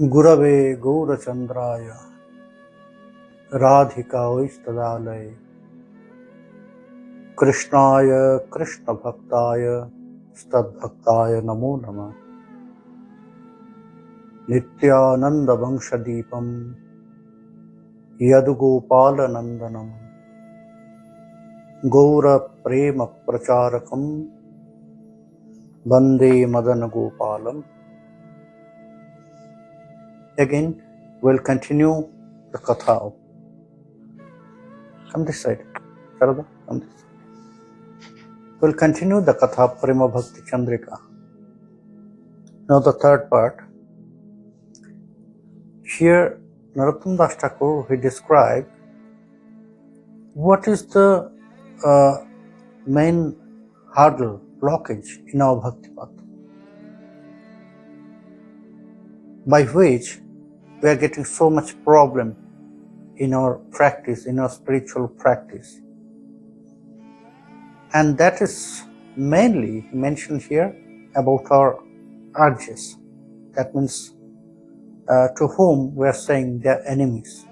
गुरवे गौरचन्द्राय राधिकायै कृष्णाय कृष्णभक्ताय स्तद्भक्ताय नमो नमः। नित्यानन्दवंशदीपं यदुगोपालनन्दनं गौरप्रेमप्रचारकं वन्दे मदनगोपालम्। Again, we'll continue the katha. Come this side, Srila, come this side. We'll continue the katha Prembhakti Chandrika. Now the third part. Here, Narottam Das Thakur, he described what is the main hurdle, blockage in our bhakti path, by which we are getting so much problem in our practice, in our spiritual practice. And that is mainly mentioned here about our urges. That means to whom we are saying they are enemies.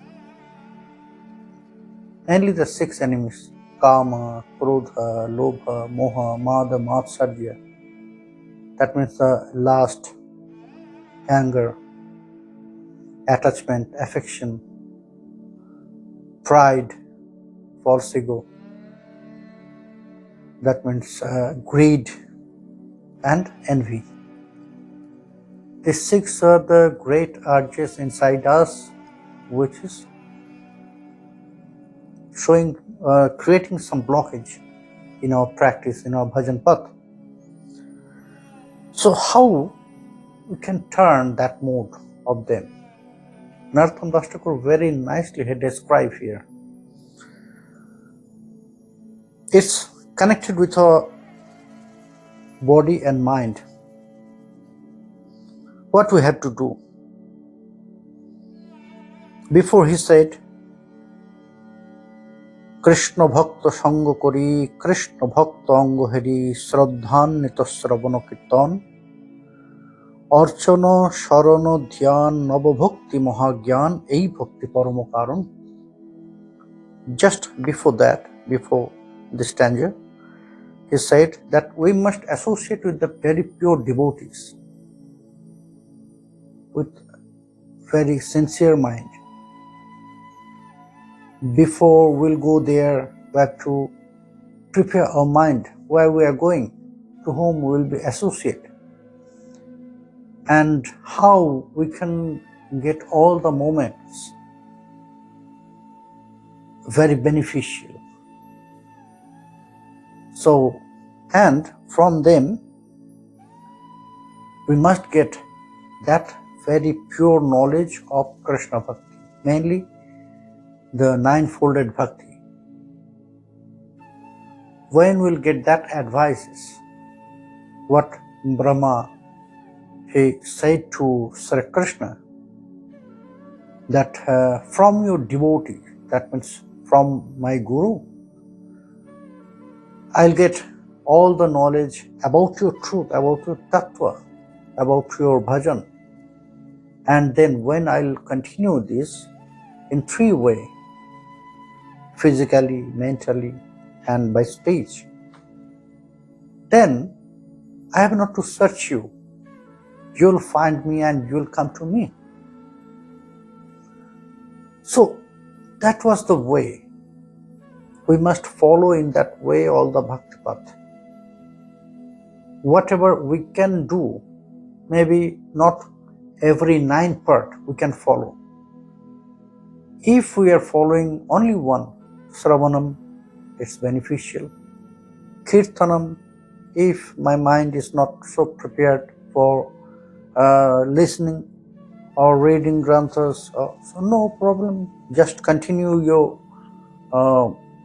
Mainly the 6 enemies: Kama, Krodha, Lobha, Moha, Mada, Matsarya. That means the last: anger, attachment, affection, pride, false ego. That means greed and envy. These 6 are the great urges inside us, which is showing, creating some blockage in our practice, in our bhajan path. So how we can turn that mood of them? Narottam Das Thakur very nicely had described here. It's connected with our body and mind. What we have to do? Before he said, Krishna Bhakta Sanga Kori, Krishna Bhakta Anga Hari, Shraddhanita Sravana Kirtan, Archana Sharana Dhyan Navabhakti Mahagyan, Ei Bhakti Parama Karan. Just before that, before this stanza, he said that we must associate with the very pure devotees, with very sincere mind. Before we'll go there, we have to prepare our mind where we are going, to whom we will be associated, and how we can get all the moments very beneficial. So, and from them we must get that very pure knowledge of Krishna Bhakti, mainly the 9-folded Bhakti. When we'll get that advices, what Brahma, he said to Sri Krishna, that from your devotee, that means from my Guru, I'll get all the knowledge about your truth, about your tattva, about your bhajan. And then when I'll continue this in 3 ways, physically, mentally, and by speech, then I have not to search you. You'll find me and you'll come to me. So that was the way. We must follow in that way all the bhakti path. Whatever we can do, maybe not every 9 part we can follow. If we are following only one, Sravanam, it's beneficial. Kirtanam, if my mind is not so prepared for listening or reading granthas, so no problem, just continue your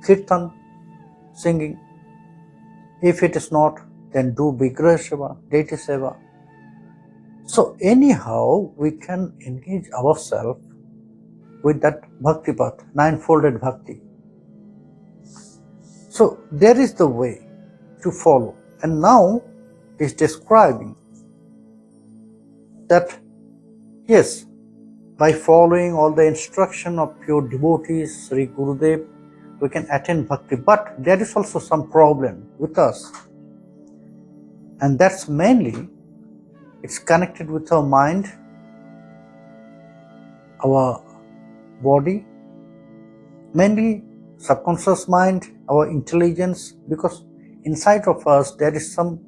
kirtan, singing. If it is not, then do Vigraha Seva, deity Seva. So anyhow, we can engage ourselves with that bhakti path, 9-folded bhakti. So there is the way to follow. And now is describing that yes, By following all the instruction of pure devotees, Sri Gurudev, we can attain bhakti. But there is also some problem with us. And that's mainly, it's connected with our mind, our body, mainly subconscious mind, our intelligence, because inside of us there is some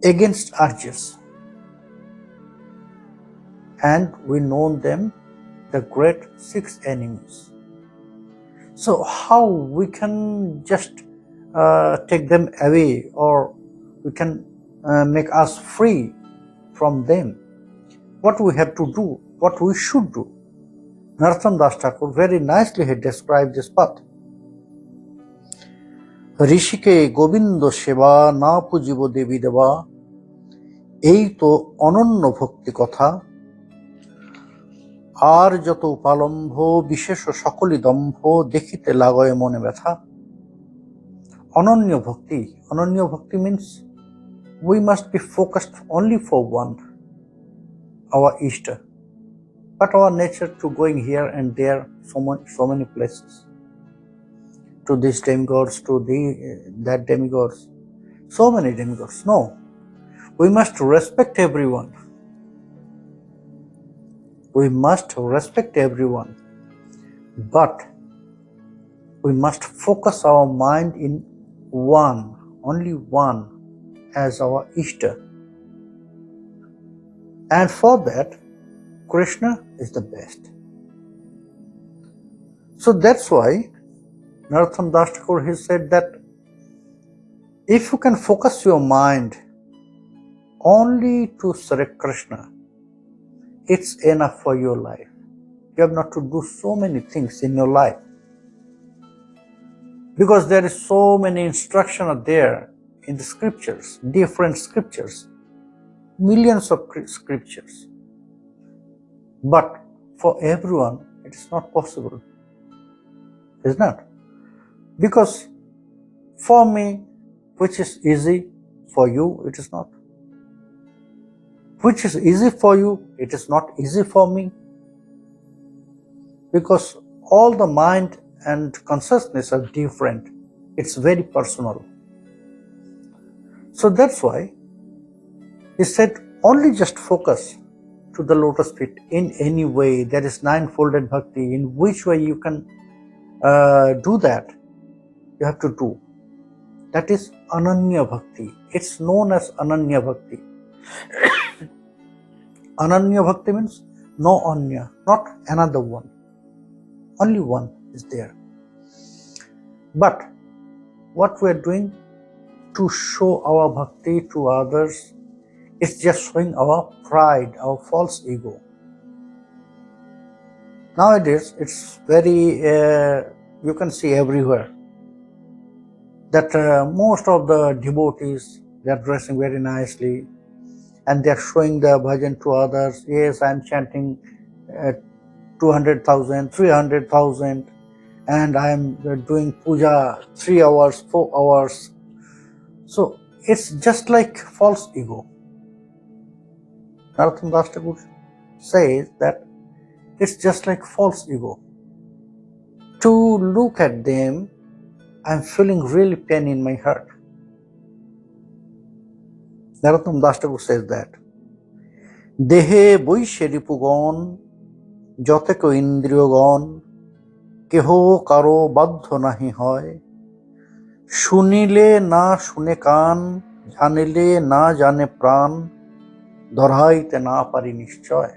against urges. And we know them, the great six enemies. So how we can just take them away, or we can make us free from them? What we have to do, what we should do? Narottam Das Thakur very nicely had described this path. ঋষিকে Govinda সেবা না পুজিব দেবী দেবা, এই তো অনন্য ভক্তি কথা। আর যত উপালম্ভ বিশেষ সকলই দম্ভ, দেখিতে লাগয় মনে ব্যথা। Ananya bhakti means we must be focused only for one, our Ishta. But our nature to going here and there, so many places, to these demigods, to that demigods, so many demigods. No, we must respect everyone. We must respect everyone, but we must focus our mind in one, only one, as our Ishta. And for that, Krishna is the best. So that's why Narottam Das Thakur, he said that if you can focus your mind only to Sri Krishna, it's enough for your life. You have not to do so many things in your life, because there is so many instruction are there in the scriptures, different scriptures, millions of scriptures. But for everyone, it is not possible. Is not? Because for me, which is easy, for you, it is not. Which is easy for you, it is not easy for me. Because all the mind and consciousness are different. It's very personal. So that's why he said, only just focus to the lotus feet in any way. There is ninefolded bhakti, in which way you can do that, you have to do. That is Ananya Bhakti. It's known as Ananya Bhakti. Ananya Bhakti means no Anya, not another one. Only one is there. But what we are doing to show our bhakti to others is just showing our pride, our false ego. Nowadays, it's very, you can see everywhere that most of the devotees, they are dressing very nicely and they are showing the bhajan to others. Yes, I am chanting 200,000, 300,000, and I am doing puja 3 hours, 4 hours. So it's just like false ego. Narottam Das Thakur says that it's just like false ego. To look at them, I'm feeling really pain in my heart. Narottam Das Thakur says that. Dehe boishe ripugon, joteko indriyogon, কেহ কারো বাধ্য নাহি হয়, শুনিলে না শুনে কান, জানিলে না জানে প্রাণ, ধরাইতে না পারি নিশ্চয়।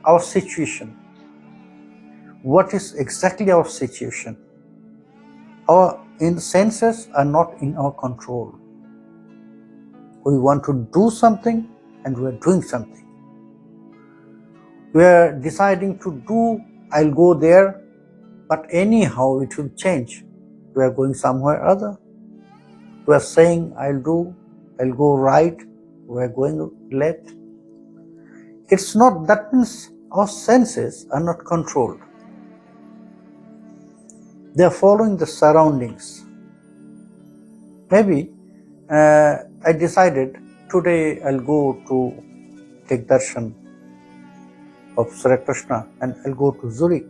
Our situation, what is exactly our situation? Our senses are not in our control. We want to do something and we are doing something. We are deciding to do, I'll go there, but anyhow it will change. We are going somewhere other. We are saying I'll go right, we are going left. It's not, that means our senses are not controlled. They are following the surroundings. Maybe I decided today I'll go to take darshan of Sri Krishna, and I'll go to Zurich,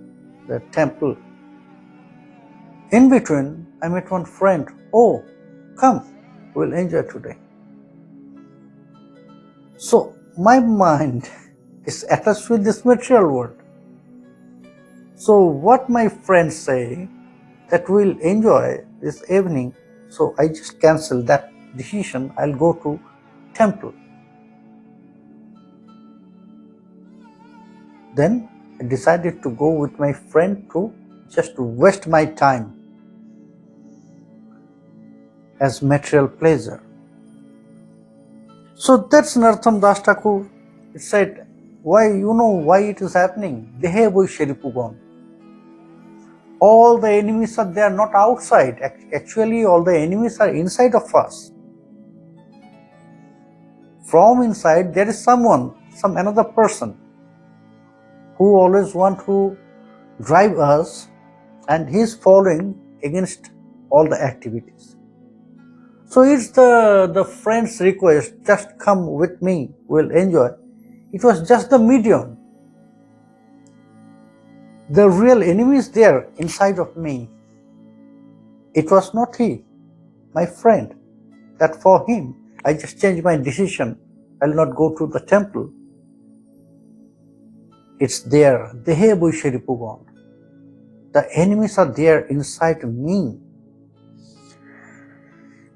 the temple. In between, I met one friend. Oh, come, we'll enjoy today. So my mind is attached with this material world. So what my friends say that we'll enjoy this evening, so I just cancel that decision. I'll go to temple. Then I decided to go with my friend to just waste my time as material pleasure. So that's Narottam Das Thakur. It said, why, why it is happening? Dehe boi sheripugon. All the enemies are there, not outside. Actually, all the enemies are inside of us. From inside, there is someone, another person who always want to drive us, and he is following against all the activities. So it's the friend's request, just come with me, we'll enjoy. It was just the medium. The real enemy is there inside of me. It was not he, my friend, that for him, I just changed my decision. I'll not go to the temple. It's there. Dehe boi sheripugon. The enemies are there inside me.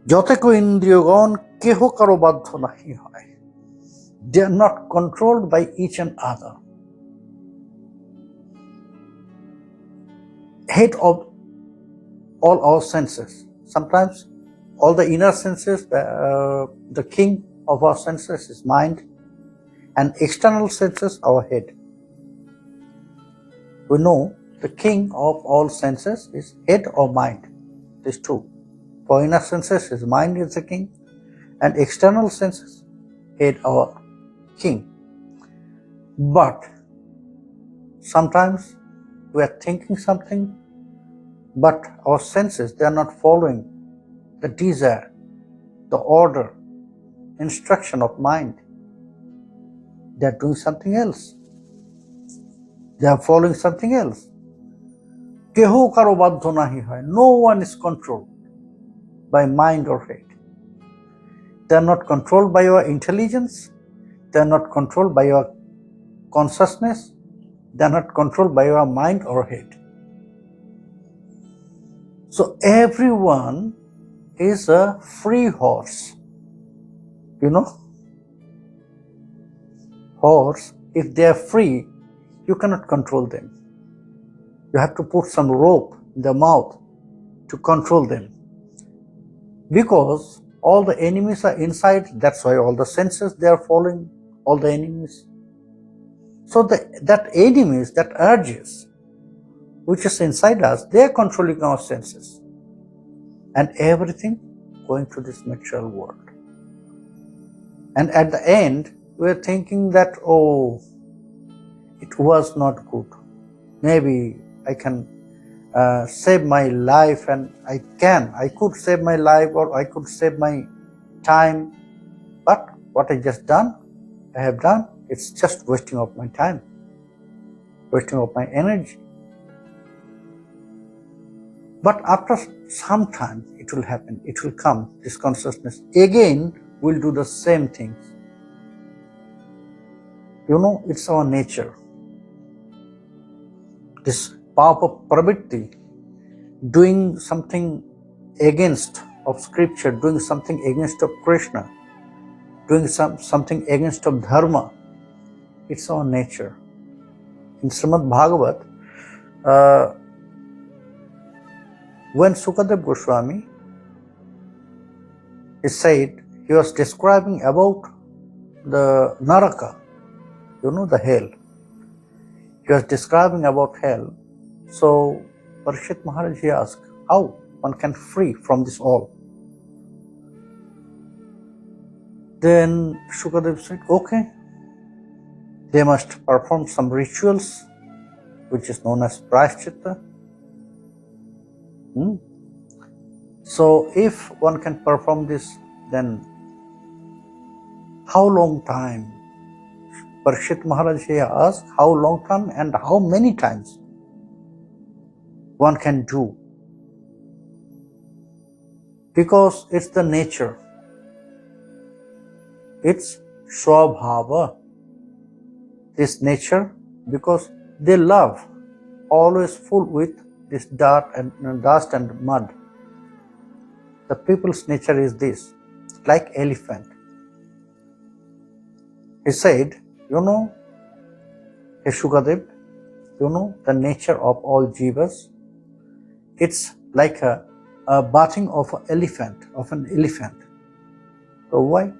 Joteko indriyogon keho karo baddho nahi hoy. They are not controlled by each and other. Head of all our senses. Sometimes all the inner senses, the king of our senses is mind, and external senses our head. We know the king of all senses is head or mind. These two. For inner senses, his mind is the king, and external senses, head or king. But sometimes we are thinking something, but our senses, they are not following the desire, the order, instruction of mind. They are doing something else. They are following something else. Keho karo baddho nahi hoy. No one is controlled by mind or head. They are not controlled by your intelligence. They are not controlled by your consciousness. They are not controlled by your mind or head. So everyone is a free horse. Horse, if they are free, you cannot control them. You have to put some rope in the mouth to control them. Because all the enemies are inside, that's why all the senses, they are following all the enemies. So that enemies, that urges, which is inside us, they are controlling our senses. And everything going to this material world. And at the end, we are thinking that, oh, it was not good. Maybe I can save my life, and I could save my life, or I could save my time. But what I have done, it's just wasting of my time, wasting of my energy. But after some time, it will happen, it will come, this consciousness. Again, we'll do the same things. It's our nature. This power of Prembhakti, doing something against of scripture, doing something against of Krishna, doing something against of dharma, it's our nature. In Srimad Bhagavat, when Sukadev Goswami is said, he was describing about the Naraka, the hell. He was describing about hell. So Parikshit Maharaj, he asked, how one can free from this all? Then Sukadev said, okay, they must perform some rituals, which is known as Prashchitta. So if one can perform this, then how long time Parikshit Maharaj here asked how long time and how many times one can do. Because it's the nature. It's Swabhava. This nature, because they love, always full with this dust and mud. The people's nature is this, like elephant. He said, you know, Hey Shukadev, you know the nature of all jivas? It's like a bathing of an elephant. So why?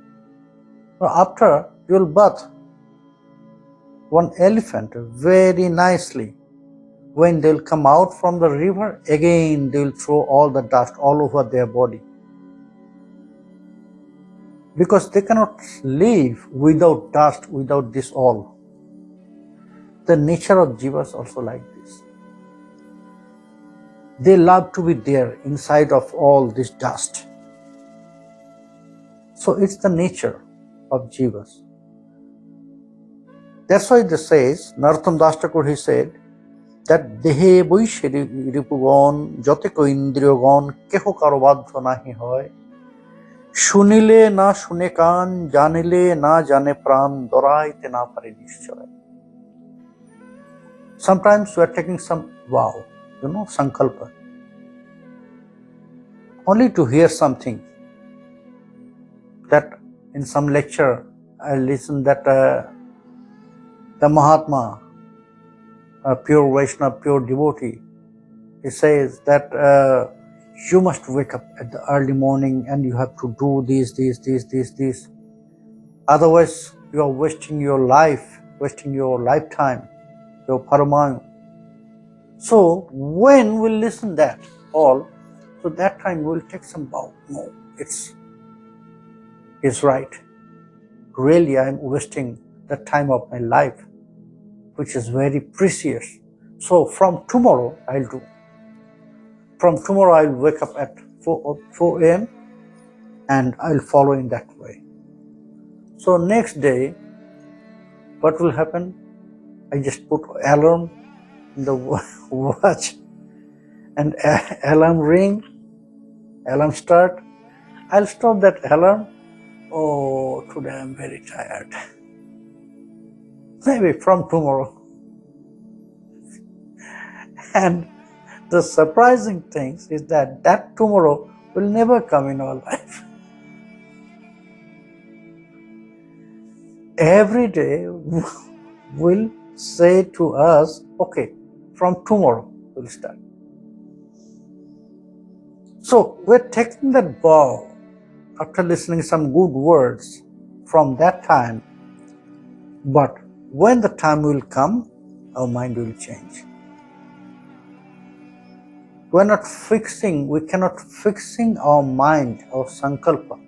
Well, after you will bath one elephant very nicely, when they will come out from the river, again they will throw all the dust all over their body. Because they cannot live without dust, without this all. The nature of jivas also like this. They love to be there inside of all this dust. So it's the nature of jivas. That's why this says, Narottam Das Thakur, he said, that dehe boishe ripugon, joteko indriyogon, keho karo badhyo nahi hoy, shunile na shune kan, janile na jane pran, doraite na pare nishchoy. Sometimes we are taking some vow, sankalpa, only to hear something. That in some lecture I listened that the Mahatma, a pure Vaishnava, pure devotee, he says that you must wake up at the early morning and you have to do this. Otherwise, you are wasting your life, wasting your lifetime, your paramayu. So when we listen that all, so that time we will take some vow. No, it's right. Really, I am wasting the time of my life, which is very precious. So from tomorrow, I'll do. From tomorrow, I'll wake up at 4 a.m. and I'll follow in that way. So next day, what will happen? I just put alarm in the watch and alarm ring, alarm start. I'll stop that alarm. Oh, today I'm very tired. Maybe from tomorrow. And the surprising thing is that tomorrow will never come in our life. Every day will say to us, okay, from tomorrow we'll start. So we're taking that vow after listening some good words from that time, but when the time will come, our mind will change. We cannot fixing our mind, our sankalpa.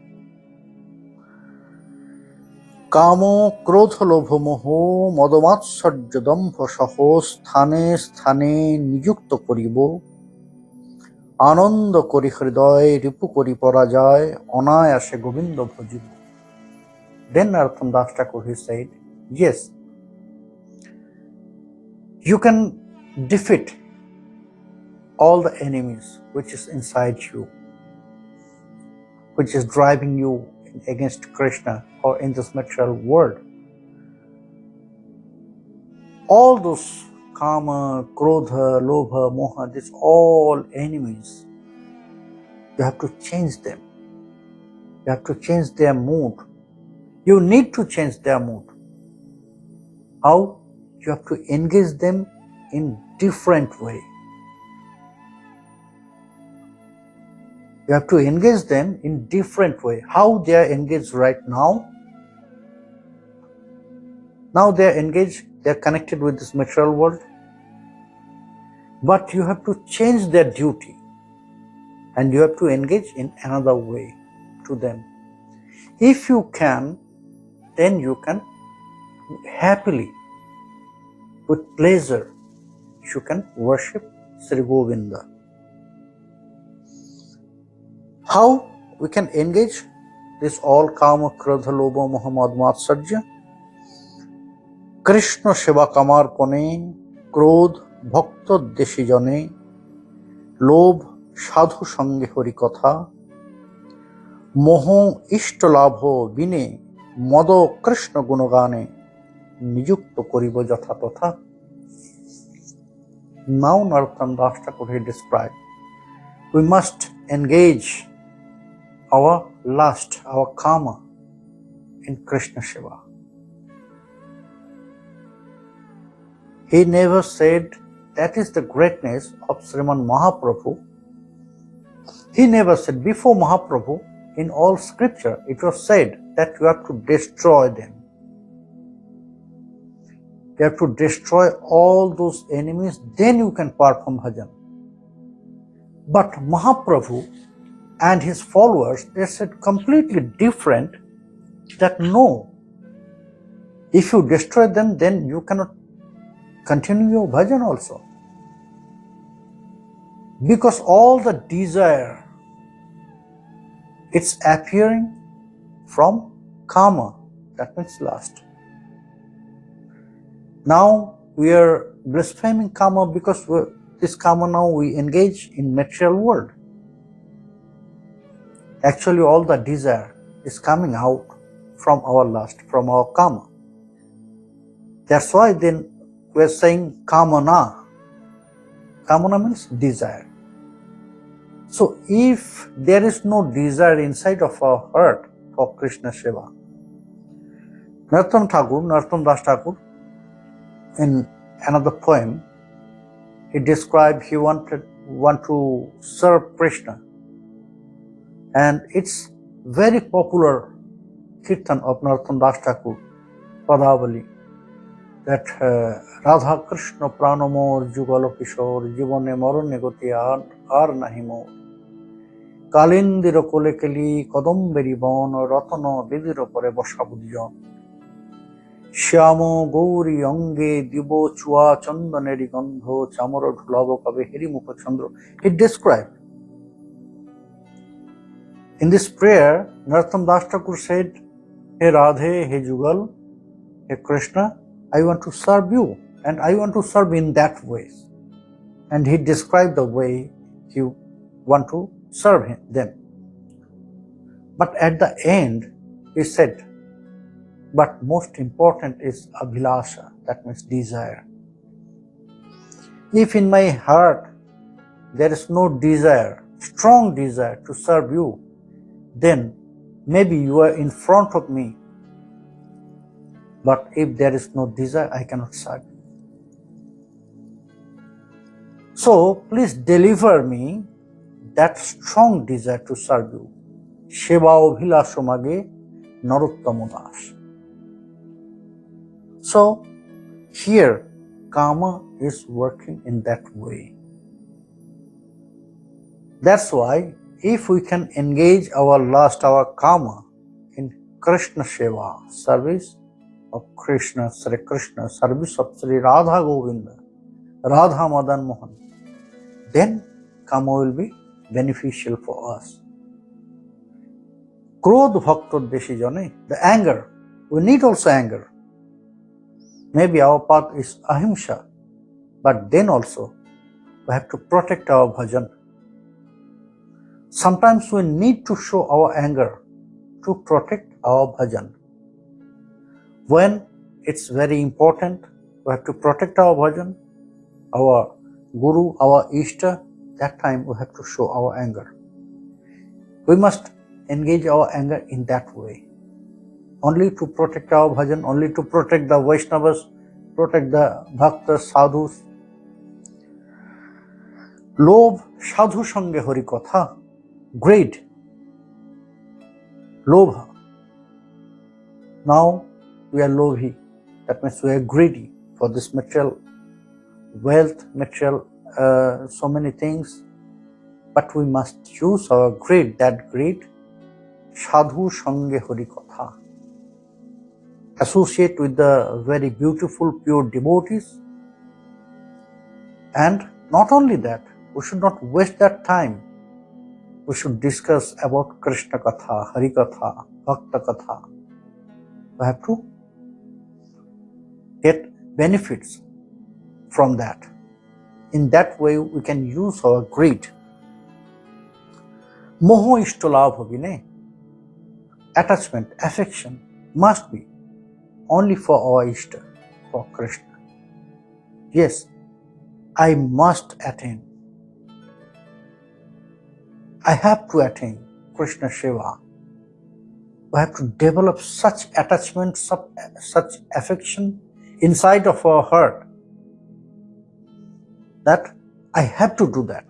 Kamo krodha lobha moho modomatsarya dambha saho sthane sthane niyukta koribo ananda kori hriday ripu kori parajay anayase govinda bhajibo. Then Narottam Das Thakur, he said, yes, you can defeat all the enemies which is inside you, which is driving you against Krishna or in this material world. All those kama, krodha, lobha, moha, these all enemies, you have to change them. You have to change their mood. You need to change their mood. How? You have to engage them in different way. You have to engage them in different way. How they are engaged right now? Now they are engaged, they are connected with this material world. But you have to change their duty and you have to engage in another way to them. If you can, then you can happily, with pleasure, you can worship Sri Govinda. How we can engage this all kama, krodha, lobha, moha, mad, matsarya? Krishna সেবা কামার পণে, ক্রোধ ভক্ত দেশী জনে, লোভ সাধু সঙ্গে হরি কথা, মোহ ইষ্ট লাভ বিনে, মদ কৃষ্ণ গুণগানে, নিযুক্ত করিব যথা তথা। Now Narottam Das Thakur he described, we must engage our lust, our karma in Krishna Shiva. He never said that is the greatness of Sriman Mahaprabhu. He never said, before Mahaprabhu, in all scripture, it was said that you have to destroy them. You have to destroy all those enemies, then you can perform bhajan. But Mahaprabhu and his followers, they said completely different, that no, if you destroy them, then you cannot continue your bhajan also. Because all the desire, it's appearing from karma, that means lust. Now we are blaspheming karma because this karma now we engage in material world. Actually all the desire is coming out from our lust, from our karma. That's why then we are saying kamana. Kamana means desire. So if there is no desire inside of our heart for Krishna Shiva, Narottam Das Thakur, in another poem, he described he want to serve Krishna, and it's very popular kirtan of Narottam Das Thakur, Padavali, that Radha Krishna Pranamor Jugalo Kishor Jivane Morone Goti Ar Nahimo Kalindiro Kolekeli Kodomberi Bon Ratano Bidiro Pore Boshabudjon Shyamo Gauri Ange Dibo Chua Chandaneri Gandho Chamaro Dhulavo Kabe Hirimukha Chandro. He described. In this prayer, Narottam Das Thakur said, Hey Radhe, Hey Jugal, Hey Krishna, I want to serve you, and I want to serve in that way. And he described the way he want to serve them. But at the end, he said, but most important is abhilasha, that means desire. If in my heart there is no desire, strong desire to serve you, then maybe you are in front of me. But if there is no desire, I cannot serve you. So please deliver me that strong desire to serve you. Sheva obhilashamage Narottam Das. So here karma is working in that way. That's why if we can engage our lust, our karma in Krishna Seva, service of Krishna, Sri Krishna, service of Sri Radha Govinda, Radha Madan Mohan, then karma will be beneficial for us. Krodh bhakta deshi jane, the anger, we need also anger. Maybe our path is ahimsa, but then also we have to protect our bhajan. Sometimes we need to show our anger to protect our bhajan. When it's very important, we have to protect our bhajan, our guru, our ishta, that time we have to show our anger. We must engage our anger in that way. Only to protect our bhajan, only to protect the Vaishnavas, protect the bhaktas, sadhus. Lobh sadhu sange hari katha, greed, lobha. Now we are lobhi, that means we are greedy for this material wealth, material so many things, but we must use our greed, that greed, sadhu sange hari katha. Associate with the very beautiful, pure devotees. And not only that, we should not waste that time. We should discuss about Krishna Katha, Hari Katha, Bhakta Katha. We have to get benefits from that. In that way, we can use our greed. Moho ishtolabh bhine. Attachment, affection must be only for our Ishta, for Krishna. Yes, I must attain. I have to attain Krishna Shiva. We have to develop such attachment, such affection inside of our heart that I have to do that.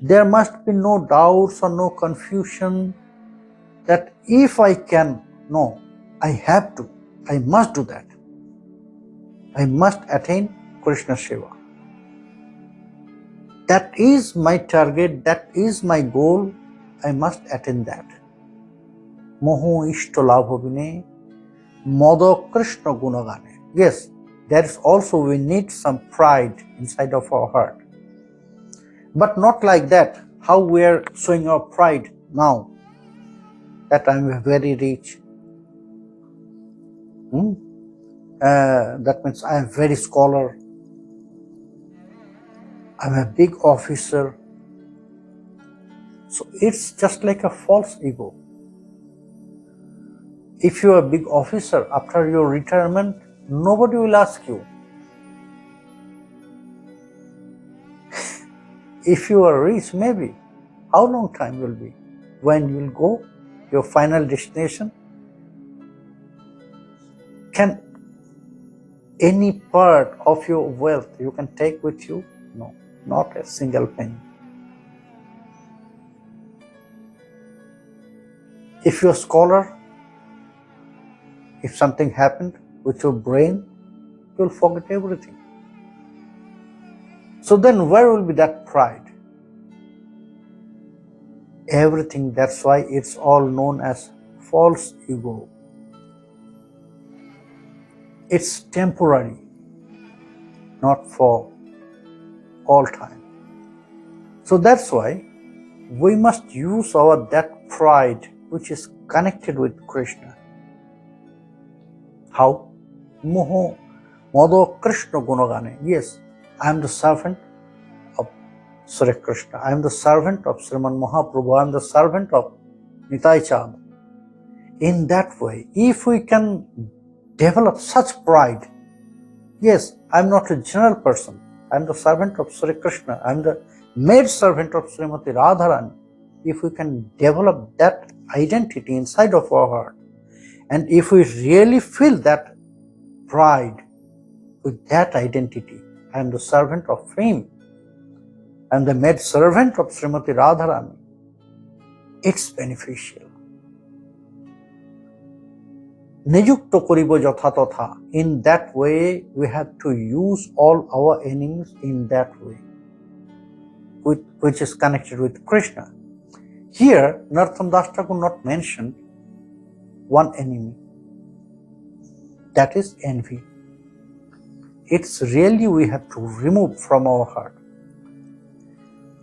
There must be no doubts or no confusion that if I can, no, I have to, I must do that. I must attain Krishna Shiva. That is my target, that is my goal, I must attain that. Moho ishtolabh bhine, modo Krishna gunagane. Yes, there is also, we need some pride inside of our heart. But not like that, how we are showing our pride now, that I am very rich. That means I am very scholar. I am a big officer. So it's just like a false ego. If you are a big officer, after your retirement, nobody will ask you. If you are rich, maybe, how long time will be? When you will go, your final destination? Can any part of your wealth you can take with you? No, not a single penny. If you're a scholar, if something happened with your brain, you'll forget everything. So then where will be that pride? Everything, that's why it's all known as false ego. It's temporary, not for all time. So that's why we must use that pride which is connected with Krishna. How? Moho, modo Krishna gunagane. Yes, I am the servant of Sri Krishna. I am the servant of Sriman Mahaprabhu. I am the servant of Nitai Chand. In that way, if we can develop such pride, yes, I am not a general person. I am the servant of Sri Krishna. I am the maid servant of Srimati Radharani. If we can develop that identity inside of our heart, and if we really feel that pride with that identity, I am the servant of Prem, I am the maid servant of Srimati Radharani, it's beneficial. Niyukto koribo jatha tatha. In that way, we have to use all our enemies in that way, which is connected with Krishna. Here, Narottam Das Thakur not mentioned one enemy, that is envy. It's really we have to remove from our heart.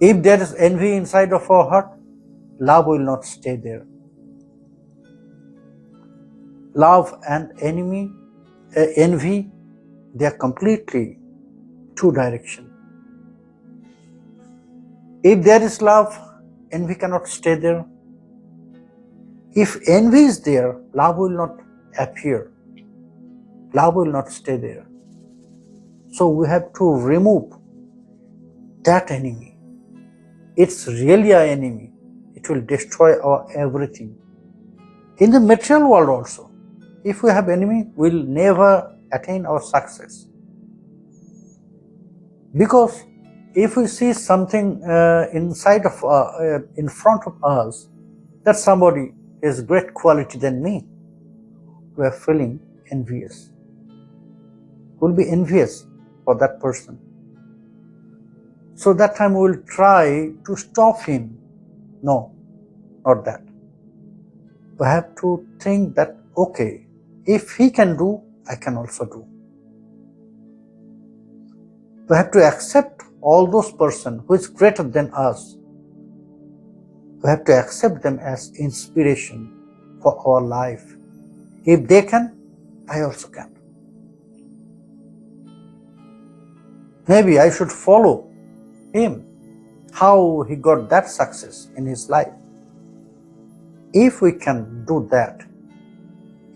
If there is envy inside of our heart, love will not stay there. Love and envy, they are completely two directions. If there is love, envy cannot stay there. If envy is there, love will not appear. Love will not stay there. So we have to remove that enemy. It's really our enemy. It will destroy our everything. In the material world also, if we have enemy, we'll never attain our success. Because if we see something inside of, in front of us, that somebody is great quality than me, we are feeling envious. We'll be envious for that person. So that time we will try to stop him. No, not that. We have to think that, okay, if he can do, I can also do. We have to accept all those persons who is greater than us. We have to accept them as inspiration for our life. If they can, I also can. Maybe I should follow him, how he got that success in his life. If we can do that,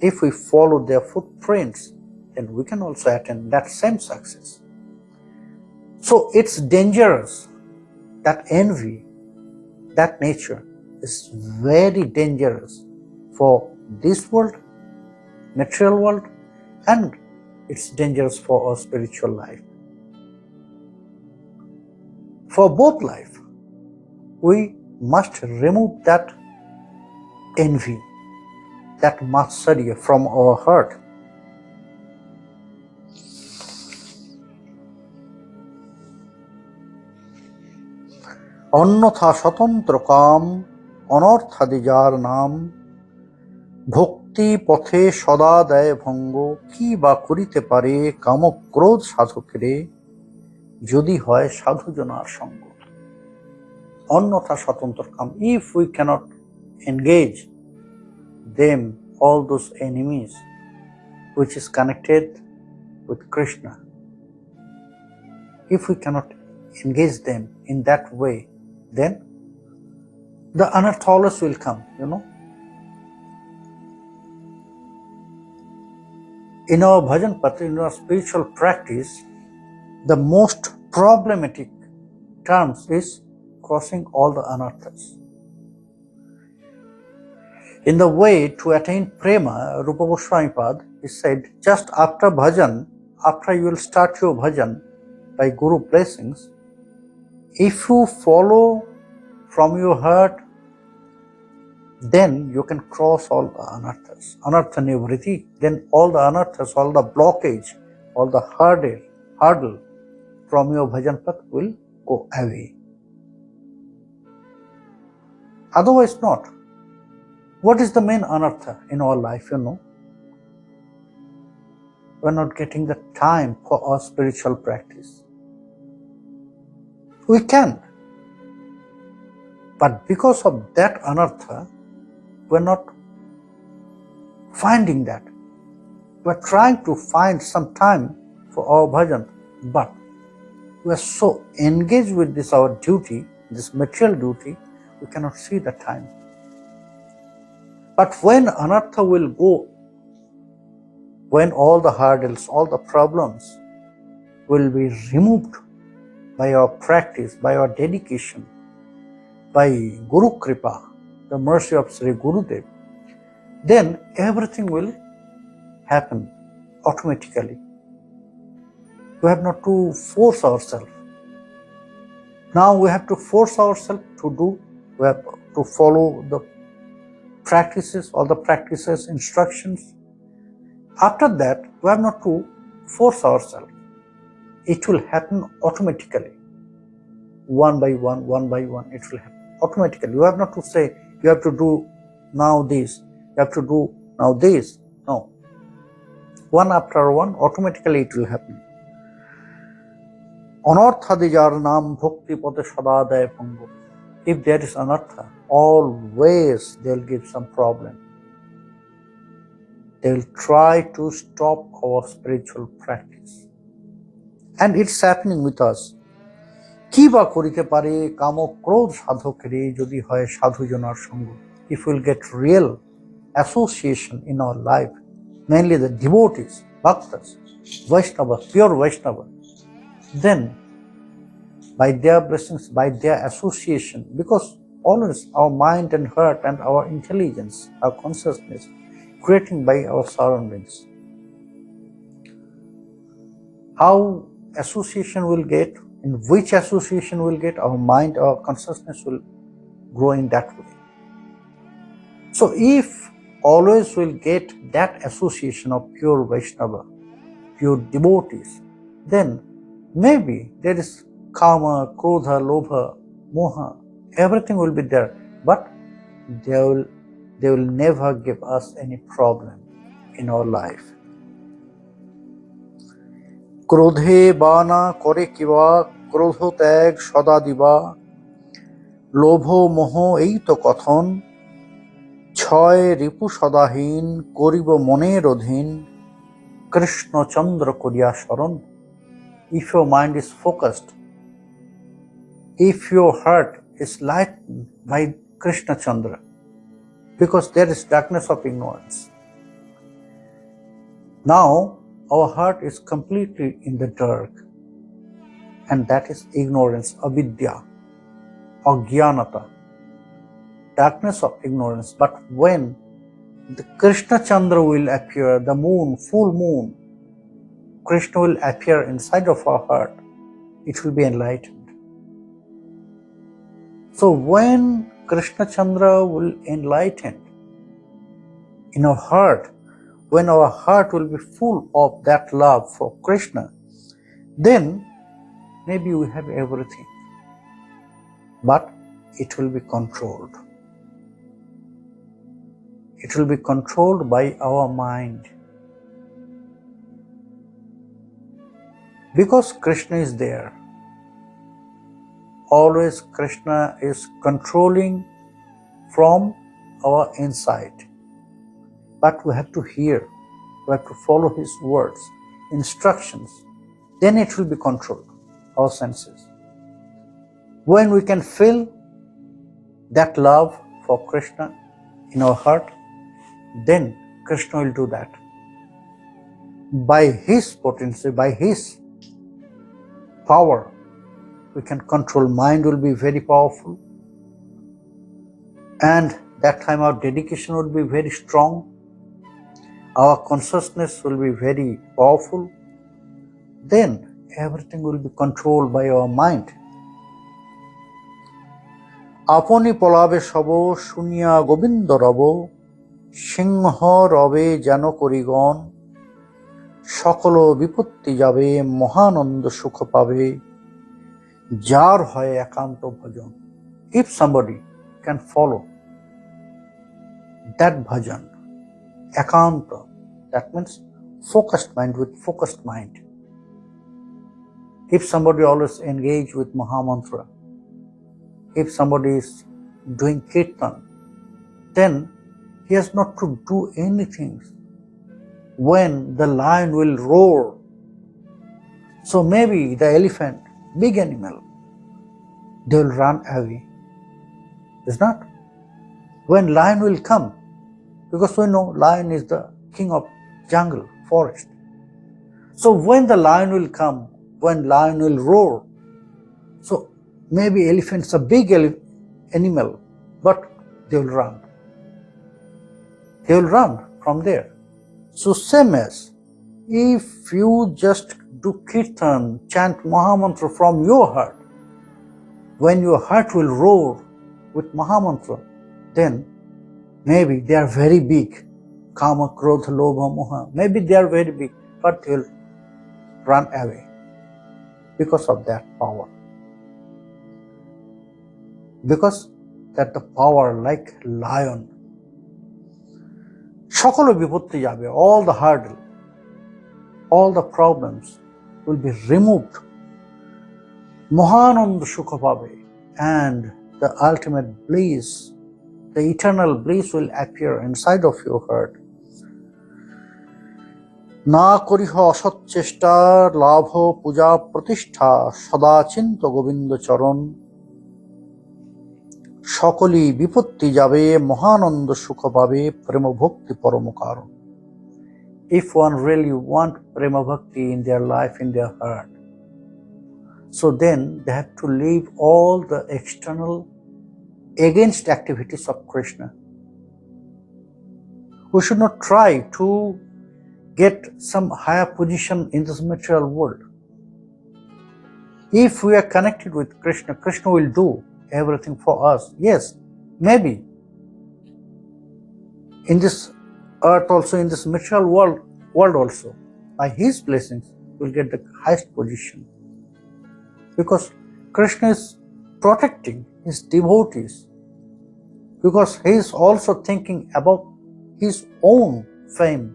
if we follow their footprints, then we can also attain that same success. So it's dangerous. That envy, that nature is very dangerous for this world, material world, and it's dangerous for our spiritual life. For both life, we must remove that envy, that matsarya from our heart. অন্যথা স্বতন্ত্র কাম অনর্থাদি যার নাম ভক্তি পথে সদা দেয় ভঙ্গ কি বা করিতে পারে কামক্রোধ সাধকেরে যদি হয় সাধুজনার সঙ্গ। অন্যথা স্বতন্ত্র কাম, if we cannot engage them, all those enemies which is connected with Krishna, if we cannot engage them in that way, then the anarthalas will come, In our bhajan path, in our spiritual practice, the most problematic terms is crossing all the anarthas. In the way to attain prema, Rupa Goswami Pad is said, just after bhajan, after you will start your bhajan by Guru blessings, if you follow from your heart, then you can cross all the anarthas. Anartha nivriti, then all the anarthas, all the blockage, all the hurdle from your bhajan path will go away. Otherwise not. What is the main anartha in our life, We're not getting the time for our spiritual practice. We can. But because of that anartha, we're not finding that. We're trying to find some time for our bhajan, but we're so engaged with this our duty, this material duty, we cannot see the time. But when anartha will go, when all the hurdles, all the problems will be removed by our practice, by our dedication, by Guru Kripa, the mercy of Sri Gurudev, then everything will happen automatically. We have not to force ourselves. Now we have to force ourselves we have to follow the practices, all the practices, instructions. After that, we have not to force ourselves. It will happen automatically. One by one, it will happen automatically. You have not to say, you have to do now this, you have to do now this. No. One after one, automatically it will happen. Anarthadi jar naam bhakti pate sada day pango. If there is anartha, always they will give some problem. They will try to stop our spiritual practice. And it's happening with us. কি বা করিতে পারে কাম ক্রোধ সাধকেরে যদি হয় সাধুজনার সঙ্গ। If we'll get real association in our life, mainly the devotees, bhaktas, Vaishnava, pure Vaishnava, then by their blessings, by their association, because always our mind and heart and our intelligence, our consciousness, creating by our surroundings. How association will get, in which association will get, our mind, our consciousness will grow in that way. So if always we'll get that association of pure Vaishnava, pure devotees, then maybe there is kama, krodha, lobha, moha, everything will be there, but they will never give us any problem in our life. ক্রোধে বা না করে কিবা ক্রোধ ত্যাগ সদা দিবা লোভ মোহ এই তো কথন ছয় রিপু সদাহীন করিব মনের অধীন Krishna Chandra Koriya Sharan. If your mind is focused, if your heart is lightened by Krishna Chandra, because there is darkness of ignorance. Now our heart is completely in the dark, and that is ignorance, avidya, ajnanata, darkness of ignorance. But when the Krishna Chandra will appear, the moon, full moon, Krishna will appear inside of our heart, it will be enlightened. So when Krishna Chandra will enlighten in our heart, when our heart will be full of that love for Krishna, then maybe we have everything, but it will be controlled. It will be controlled by our mind. Because Krishna is there, always Krishna is controlling from our inside. But we have to hear, we have to follow His words, instructions, then it will be controlled, our senses. When we can feel that love for Krishna in our heart, then Krishna will do that. By His potency, by His power, we can control. Mind will be very powerful, and that time our dedication will be very strong. Our consciousness will be very powerful. Then everything will be controlled by our mind. Aponi polabe shabo shunya gobindo rabo সিংহ রবে যেন করিগণ সকল বিপত্তি যাবে মহানন্দ সুখ পাবে যার হয় একান্ত ভজন. If somebody can follow that bhajan, ekanta, that means focused mind with focused mind. If somebody always engage with Mahamantra, if somebody is doing kirtan, then he has not to do anything. When the lion will roar, so maybe the elephant, big animal, they will run away. Is not? When lion will come, because we know lion is the king of jungle, forest. So when the lion will come, when lion will roar, so maybe elephant's a big animal, but they will run. They will run from there. So same as if you just do kirtan, chant Mahamantra from your heart, when your heart will roar with Mahamantra, then maybe they are very big. Kama, Krodha, Lobha, Moha. Maybe they are very big, but they will run away because of that power. Because that the power like lion. সকল বিপত্তি যাবে, all the hurdle, all the problems will be removed. মহানন্দ সুখ পাবে, and the ultimate bliss, the eternal bliss will appear inside of your heart. না করিহ অসৎ চেষ্টা লাভ পূজা প্রতিষ্ঠা সদা চিন্ত গোবিন্দ চরণ সকলই বিপত্তি যাবে মহানন্দ সুখ পাবে প্রেম ভক্তি পরম কারণ. If one really want prema bhakti in their life, in their heart, so then they have to leave all the external against activities of Krishna. We should not try to get some higher position in this material world. If we are connected with Krishna, Krishna will do everything for us. Yes, maybe in this earth also, in this material world also, by His blessings, we'll get the highest position. Because Krishna is protecting His devotees. Because He is also thinking about His own fame.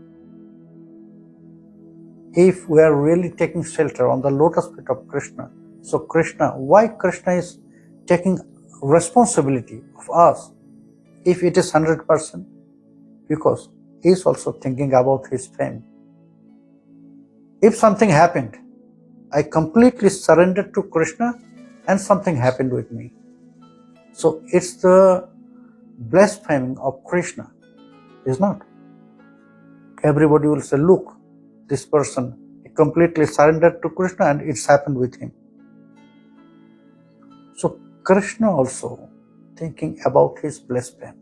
If we are really taking shelter on the lotus feet of Krishna, so Krishna, why Krishna is taking responsibility of us if it is 100%? Because He is also thinking about His fame. If something happened, I completely surrendered to Krishna and something happened with me. So it's the blaspheming of Krishna, is not? Everybody will say, look, this person completely surrendered to Krishna and it's happened with him. So Krishna also thinking about his blasphemy.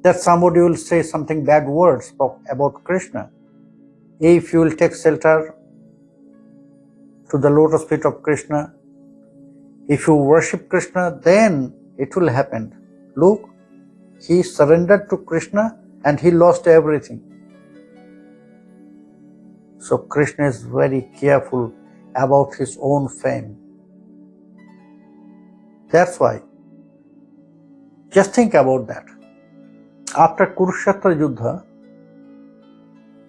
That somebody will say something bad words about Krishna. If you will take shelter to the lotus feet of Krishna, if you worship Krishna, then it will happen. Look, he surrendered to Krishna and he lost everything. So Krishna is very careful about his own fame. That's why, just think about that. After Kurukshetra Yuddha,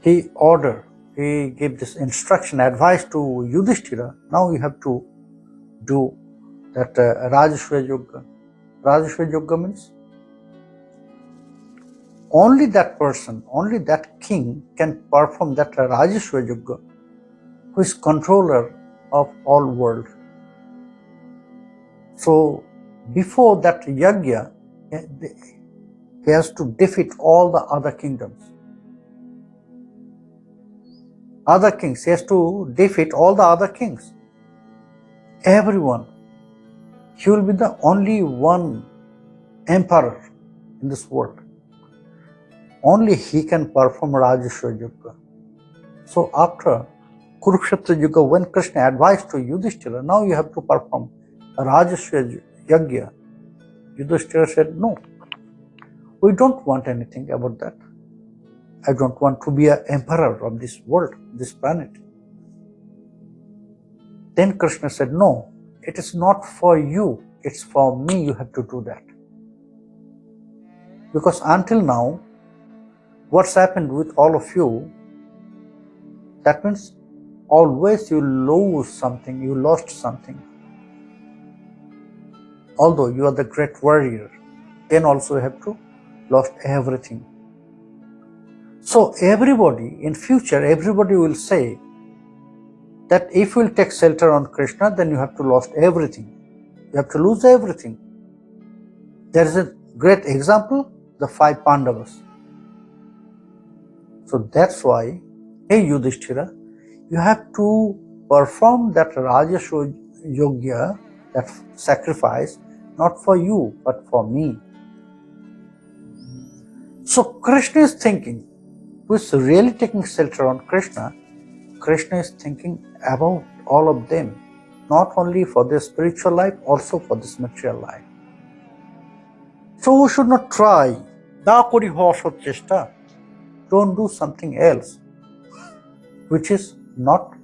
he gave this instruction, advice to Yudhishthira. Now you have to do that Rajasuya Yoga. Rajasuya Yoga means only that person, only that king can perform that Rajasuya Yoga, who is controller of all world. So before that yajna, he has to defeat all the other kingdoms. Other kings, he has to defeat all the other kings. Everyone. He will be the only one emperor in this world. Only he can perform Rajasuya Yoga. So after Kurukshetra Yuga, when Krishna advised to Yudhishthira, now you have to perform Rajasuya Yajna. Yudhishthira said, no, we don't want anything about that. I don't want to be an emperor of this world, this planet. Then Krishna said, no, it is not for you, it's for me, you have to do that. Because until now, what's happened with all of you, that means always you lose something, you lost something. Although you are the great warrior, then also you have to lost everything. So everybody, in future, everybody will say that if you will take shelter on Krishna, then you have to lost everything. You have to lose everything. There is a great example, the 5 Pandavas. So that's why, hey Yudhishthira, you have to perform that Rajasuya Yajna, that sacrifice, not for you, but for me. So Krishna is thinking, who is really taking shelter on Krishna, Krishna is thinking about all of them, not only for their spiritual life, also for this material life. So we should not try, don't do something else which is not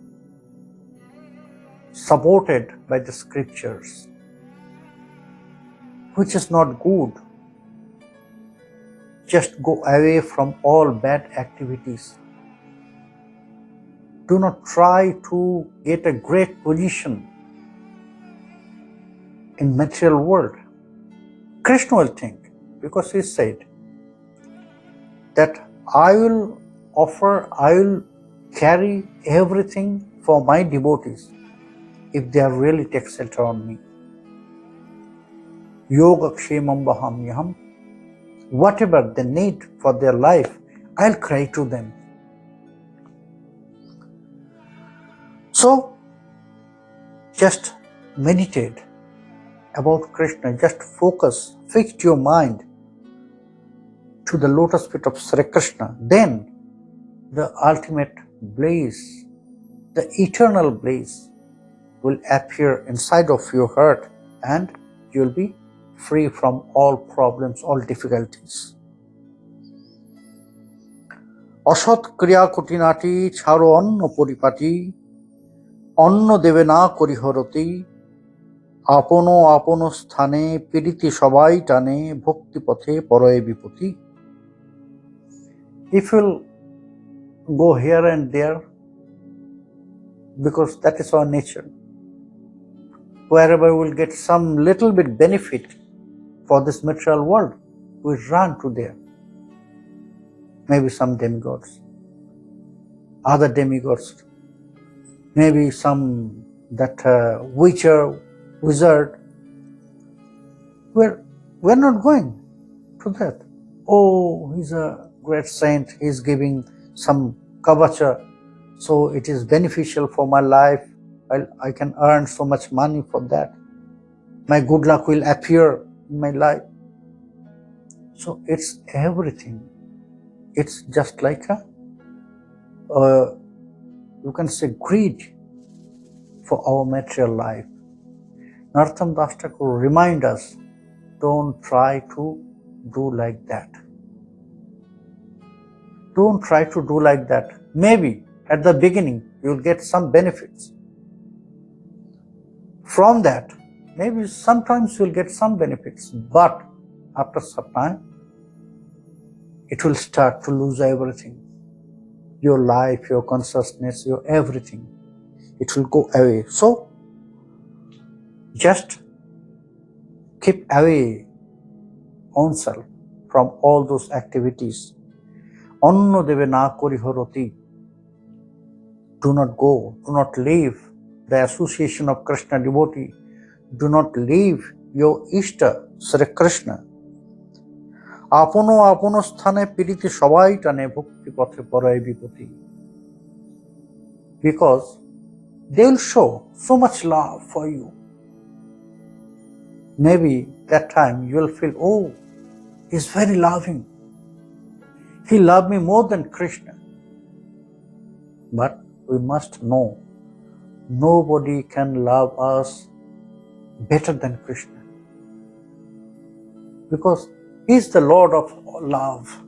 supported by the scriptures, which is not good. Just go away from all bad activities. Do not try to get a great position in material world. Krishna will think, because he said that I will carry everything for my devotees if they are really take shelter on me. Yoga kshemam vahamyaham. Whatever they need for their life, I'll cry to them. So, just meditate about Krishna, just focus, fix your mind to the lotus feet of Sri Krishna. Then the ultimate bliss, the eternal bliss will appear inside of your heart and you'll be free from all problems, all difficulties. Asat kriya kutinati chharo anno poripati, anno debe na koriharati, apono apono sthane piriti sabai tane bhakti pathe paraye vipati. If you'll go here and there, because that is our nature, wherever we'll get some little bit benefit for this material world, we run to there. Maybe some demigods. other demigods, maybe some that wizard. We're not going to that. Oh, he's a great saint, he's giving some kavacha, so it is beneficial for my life. I can earn so much money for that. My good luck will appear in my life. So it's everything. It's just like you can say greed for our material life. Narottam Das Thakur remind us, don't try to do like that. Don't try to do like that. Maybe at the beginning you'll get some benefits. From that, maybe sometimes you'll get some benefits, but after some time, it will start to lose everything. Your life, your consciousness, your everything. It will go away. So, just keep away oneself from all those activities. Onno debe na kori horoti. Do not go, do not leave the association of Krishna devotee. Do not leave your Ishta, Sri Krishna. Apono apono sthane piriti sabai tane bhakti pathe parai vipati. Because they will show so much love for you. Maybe that time you will feel, oh, he's very loving. He loved me more than Krishna. But we must know, nobody can love us better than Krishna. Because he is the Lord of love.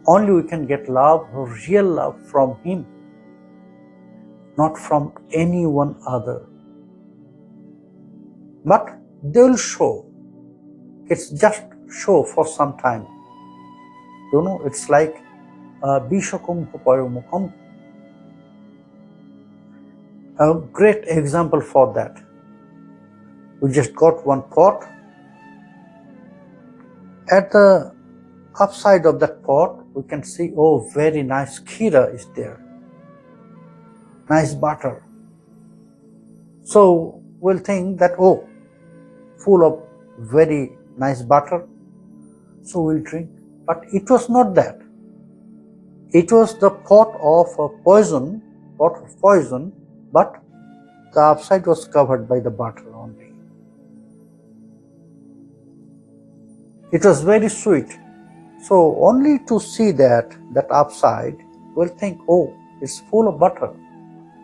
Only we can get love, real love from him, not from anyone other. But they will show. It's just show for some time. You know, it's like Bishakum Hupayumukham. A great example for that. We just got one pot. At the upside of that pot, we can see, oh, very nice kheera is there. Nice butter. So we'll think that, oh, full of very nice butter. So we'll drink. But it was not that. It was the pot of poison, but the upside was covered by the butter only. It was very sweet. So only to see that upside, we'll think, oh, it's full of butter.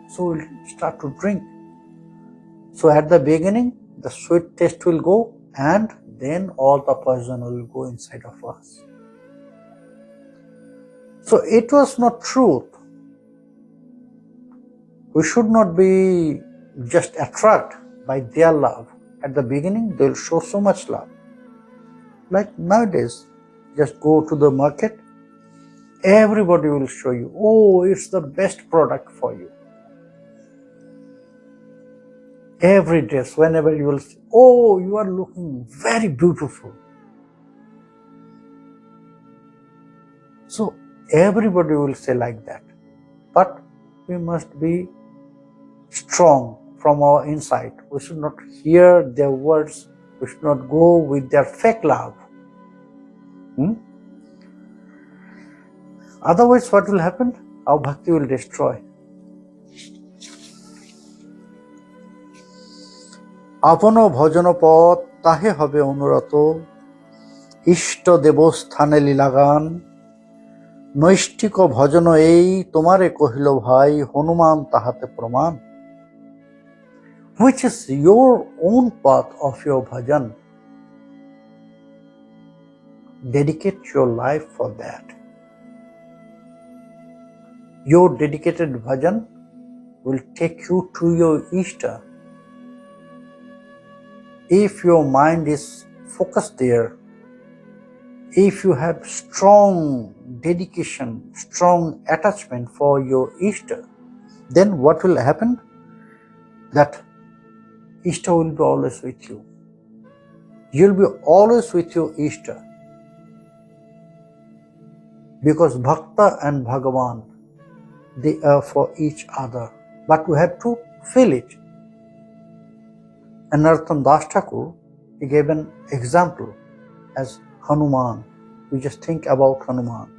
So we'll start to drink. So at the beginning, the sweet taste will go, and then all the poison will go inside of us. So it was not truth. We should not be just attracted by their love. At the beginning, they will show so much love. Like nowadays, just go to the market, everybody will show you, oh, it's the best product for you. Every dress, whenever you will say, oh, you are looking very beautiful. So everybody will say like that. But we must be strong from our inside. We should not hear their words. We should not go with their fake love. Otherwise, what will happen? Our bhakti will destroy. Apono bhajana pot tahe hobe onurato, ishto devo sthane lilagan, নৈষ্ঠিক ভজন এই তোমারে কহিল ভাই হনুমান তাহাতে প্রমাণ. Which is your own path of your bhajan. Dedicate your life for that. Your dedicated bhajan will take you to your Ishta. If your mind is focused there, if you have strong dedication, strong attachment for your Ishta, then what will happen? That Ishta will be always with you. You'll be always with your Ishta. Because Bhakta and Bhagavan they are for each other, but we have to feel it. And Narottam Das Thakur, he gave an example as Hanuman. You just think about Hanuman.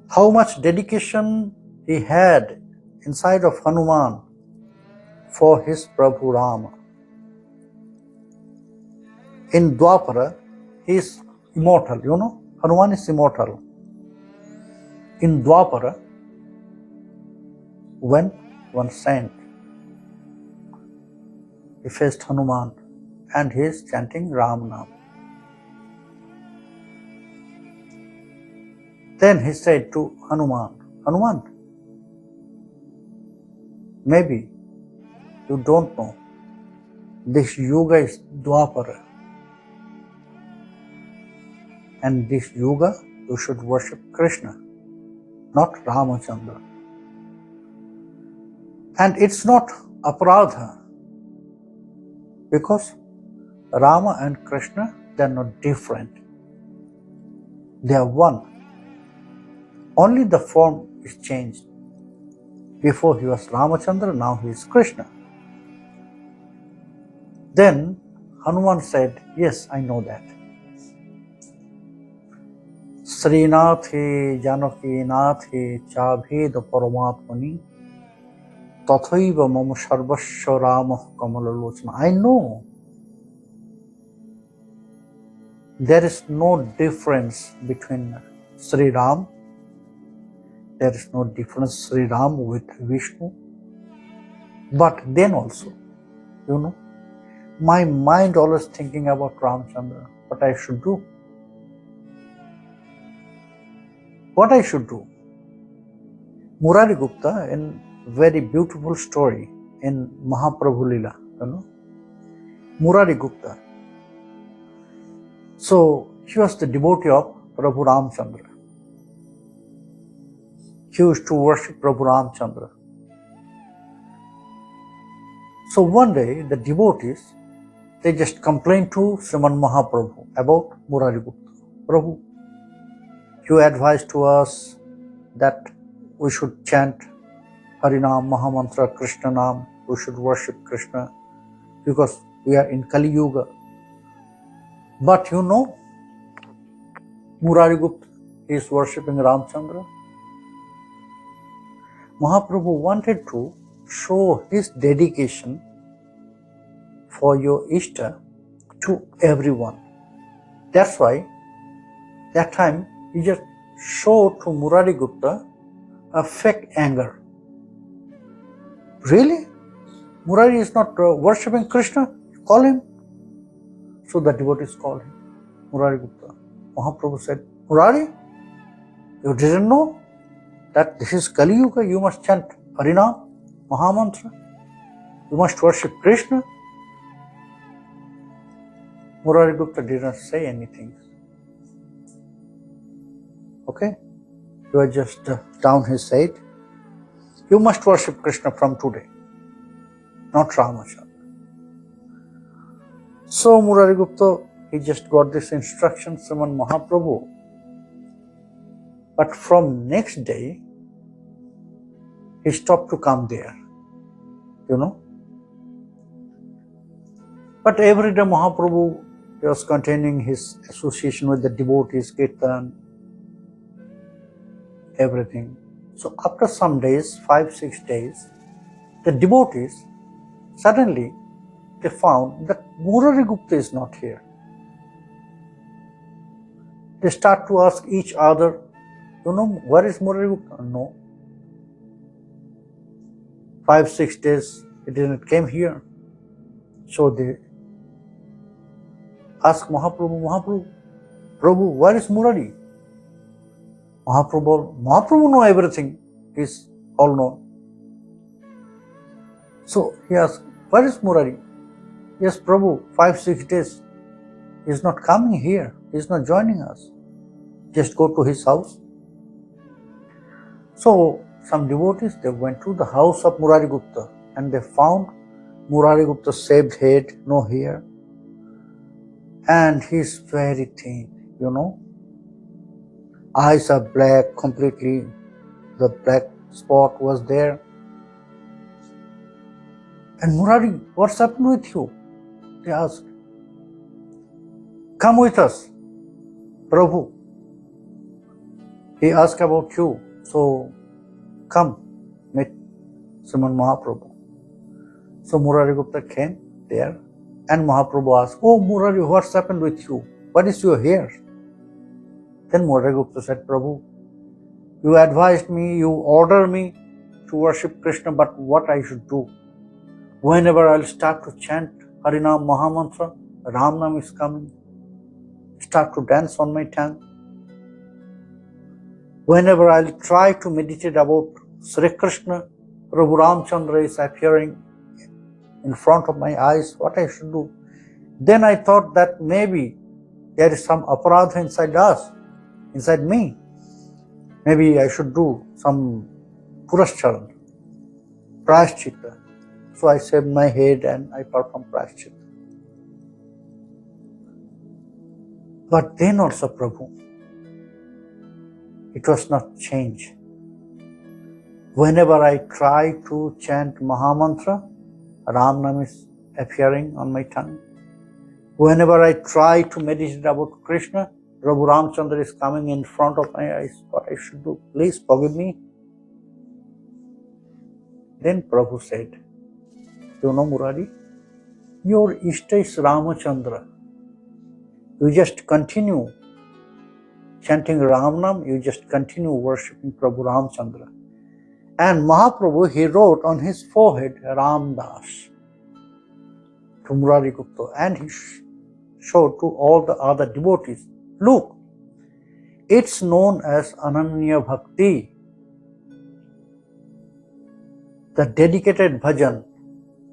How much dedication he had inside of Hanuman for his Prabhu Rama. In Dwapara, he is immortal, Hanuman is immortal. In Dwapara, when one saint, he faced Hanuman and he is chanting Ram Nam. Then he said to Hanuman, Hanuman, maybe you don't know, this yuga is Dwapara. And this yuga, you should worship Krishna, not Ramachandra. And it's not aparadha, because Rama and Krishna, they are not different. They are one. Only the form is changed. Before he was Ramachandra, now he is Krishna. Then Hanuman said, yes, I know that. Srinathe Janakinathe Chabheda Paramatmani Tathaiva Mama Sarvasya Rama Kamalalochana. I know there is no difference between Sri Ram. There is no difference Sri Ram with Vishnu. But then also, my mind always thinking about Ramchandra, what I should do. What I should do. Murari Gupta, in very beautiful story in Mahaprabhu Lila, Murari Gupta. So he was the devotee of Prabhu Ramchandra. He used to worship Prabhu Ramchandra. So one day the devotees, they just complained to Sriman Mahaprabhu about Murari Gupta. Prabhu, you advised to us that we should chant Harinam, Mahamantra, Krishna Nam, we should worship Krishna because we are in Kali Yuga. But Murari Gupta is worshipping Ramchandra. Mahaprabhu wanted to show his dedication for your Ishta to everyone. That's why that time he just showed to Murari Gupta a fake anger. Really? Murari is not worshipping Krishna? Call him. So the devotees called him, Murari Gupta. Mahaprabhu said, Murari, you didn't know that this is Kali Yuga, you must chant Harinam, Mahamantra, you must worship Krishna. Murari Gupta didn't say anything. Okay? He was just down his head. You must worship Krishna from today, not Ramachandra. So Murari Gupta, he just got this instruction from Mahaprabhu. But from next day, he stopped to come there, But every day Mahaprabhu, he was continuing his association with the devotees, Kirtan, everything. So after some days, 5-6 days, the devotees, suddenly they found that Murari Gupta is not here. They start to ask each other, where is Murari Gupta? No. 5-6 days, he didn't came here. So they ask Mahaprabhu, Prabhu, where is Murari? Mahaprabhu know everything, he's all known. So he asked, where is Murari? Yes, Prabhu, 5-6 days, he's not coming here, he's not joining us. Just go to his house. So some devotees, they went to the house of Murari Gupta and they found Murari Gupta's shaved head, no hair. And he's very thin, Eyes are black completely. The black spot was there. And Murari, what's happened with you? They asked. Come with us, Prabhu. He asked about you. So come meet Sriman Mahaprabhu. So Murari Gupta came there and Mahaprabhu asked, Oh Murari, what's happened with you? What is your hair? Then Murari Gupta said, Prabhu, you advised me, you ordered me to worship Krishna, but what I should do? Whenever I'll start to chant Harinam Mahamantra, Ramnam is coming, start to dance on my tongue. Whenever I'll try to meditate about Sri Krishna, Prabhu Ramchandra is appearing in front of my eyes, what I should do? Then I thought that maybe there is some aparadha inside us, inside me. Maybe I should do some purascharan, prayaschitta. So I shaved my head and I performed prayaschitta. But then also, Prabhu, it was not change. Whenever I try to chant Mahamantra, Ramnam is appearing on my tongue. Whenever I try to meditate about Krishna, Prabhu Ramchandra is coming in front of my eyes. What I should do? Please forgive me. Then Prabhu said, you know Murari, your Ishta is Ramachandra. You just continue chanting Ramnam, you just continue worshipping Prabhu Ramchandra. And Mahaprabhu, he wrote on his forehead Ramdas to Murari Gupta, and he showed to all the other devotees, look, it's known as Ananya Bhakti, the dedicated bhajan.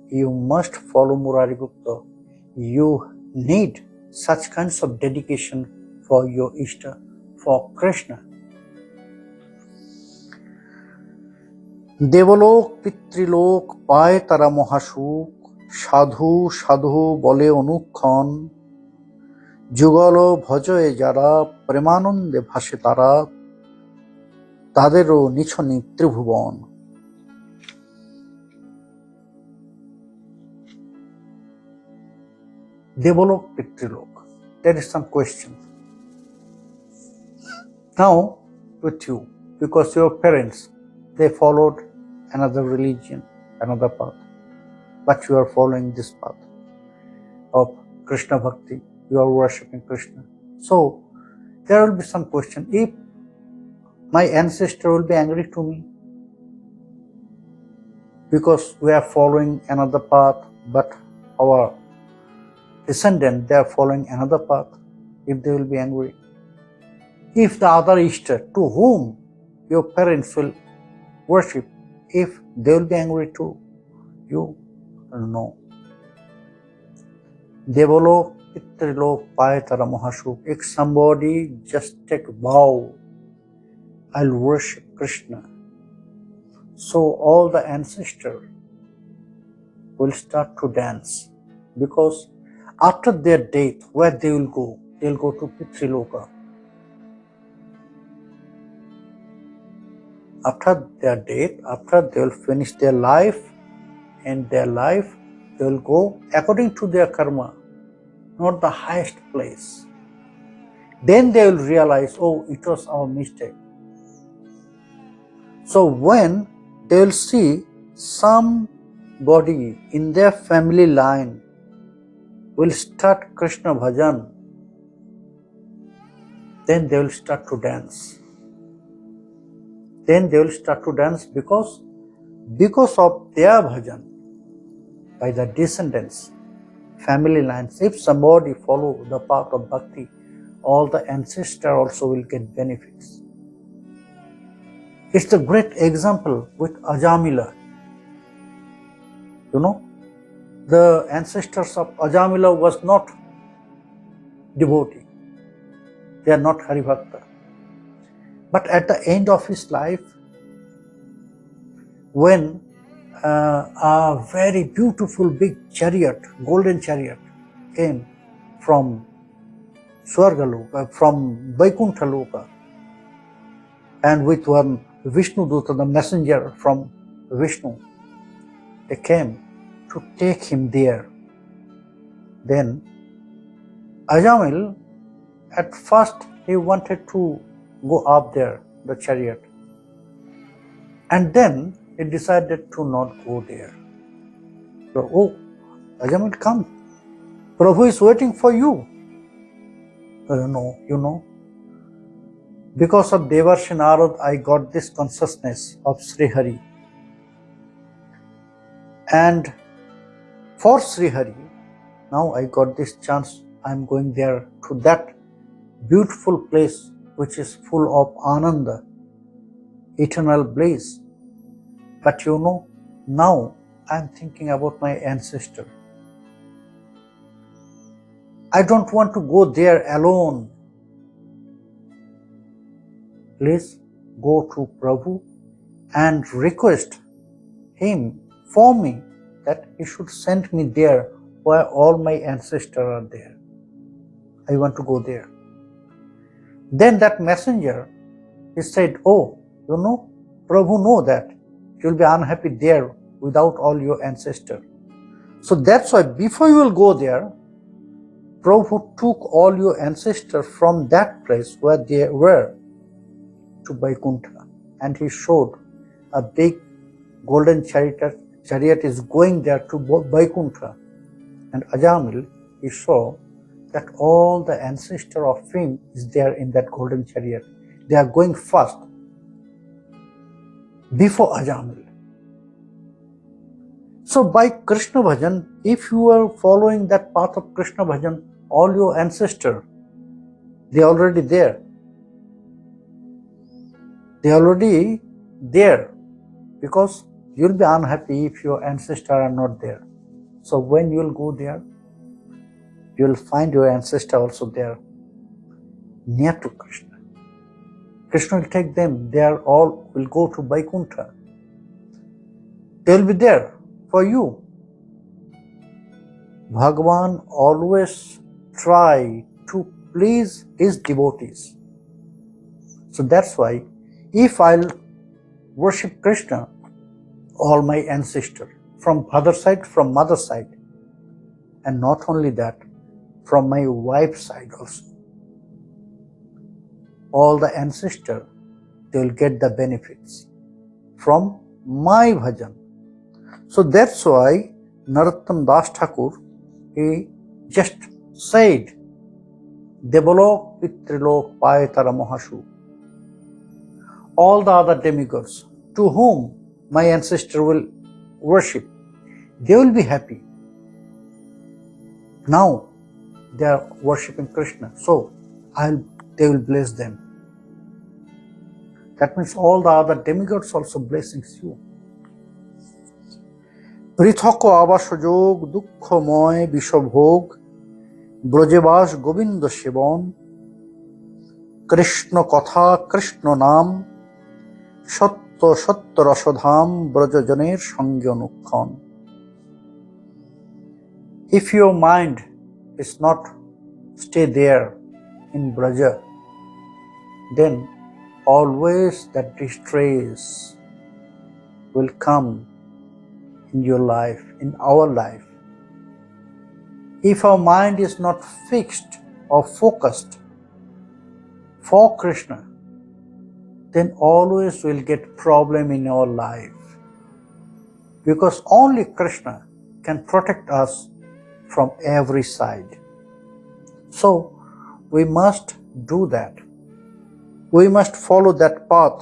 You must follow Murari Gupta. You need such kinds of dedication for your Ishta, for Krishna. Devalok Pitrilok Paye Tara Mohashuk Sadhu Sadhu Bole Onukhon Jugalo Bhajoe Jara Premanonde Bhashe Tara Tadero Nichoni Tribhuvan. Devalok Pitrilok. There is some question. Now with you, because your parents, they followed another religion, another path, but you are following this path of Krishna Bhakti, you are worshipping Krishna. So there will be some question, if my ancestor will be angry to me because we are following another path, but our descendant, they are following another path, if they will be angry. If the other Ishta to whom your parents will worship, if they will be angry to you, no. Devalok Pitrilok Payatara Mahashuk. If somebody just take vow, I'll worship Krishna, so all the ancestors will start to dance, because after their death, where they will go? They will go to Pitriloka. After their death, after they will finish their life, and their life, they will go according to their karma, not the highest place. Then they will realize, oh, it was our mistake. So when they will see somebody in their family line will start Krishna bhajan, then they will start to dance. Then they will start to dance because of their bhajan, by the descendants, family lines. If somebody follow the path of bhakti, all the ancestors also will get benefits. It's a great example with Ajamila. You know, the ancestors of Ajamila was not devotee. They are not Haribhakta. But at the end of his life, when a very beautiful big chariot, golden chariot, came from Swargaloka, from Vaikuntha Loka, and with one Vishnu Duta, the messenger from Vishnu, they came to take him there. Then Ajamil, at first he wanted to go up there, the chariot, and then he decided to not go there. So, oh, Ajamil, come. Prabhu is waiting for you. You know, because of Devarshi Narad, I got this consciousness of Sri Hari. And for Sri Hari, now I got this chance. I'm going there to that beautiful place which is full of Ananda, eternal bliss. But you know, now I'm thinking about my ancestor. I don't want to go there alone. Please go to Prabhu and request him for me that he should send me there where all my ancestors are there. I want to go there. Then that messenger, he said, oh, you know, Prabhu know that you'll be unhappy there without all your ancestors. So that's why before you will go there, Prabhu took all your ancestors from that place where they were to Vaikuntha, and he showed a big golden chariot is going there to Vaikuntha. And Ajamil, he saw that all the ancestors of him is there in that golden chariot. They are going first before Ajamil. So by Krishna Bhajan, if you are following that path of Krishna Bhajan, all your ancestors, they are already there. They are already there, because you'll be unhappy if your ancestors are not there. So when you'll go there, you'll find your ancestor also there, near to Krishna. Krishna will take them. They are all will go to Vaikuntha. They will be there for you. Bhagavan always try to please his devotees. So that's why if I'll worship Krishna, all my ancestors, from father side, from mother side, and not only that, from my wife's side also, all the ancestors, they will get the benefits from my bhajan. So that's why Narottam Das Thakur, he just said, Devalok Pitrilok Payatara Mahashu. All the other demigods to whom my ancestor will worship, they will be happy. Now they are worshipping Krishna, so they will bless them. That means all the other demigods also blessings you. পৃথক আবাসযোগ দুঃখময় বিষভোগ ব্রজবাস গোবিন্দ সেবন কৃষ্ণ কথা কৃষ্ণ নাম সত্য সত্য রসধাম ব্রজজনের সঙ্গে অনুক্ষণ. If your mind is not stay there in Braja, then always that distress will come in your life, in our life. If our mind is not fixed or focused for Krishna, then always we'll get problem in our life. Because only Krishna can protect us from every side. So we must do that. We must follow that path.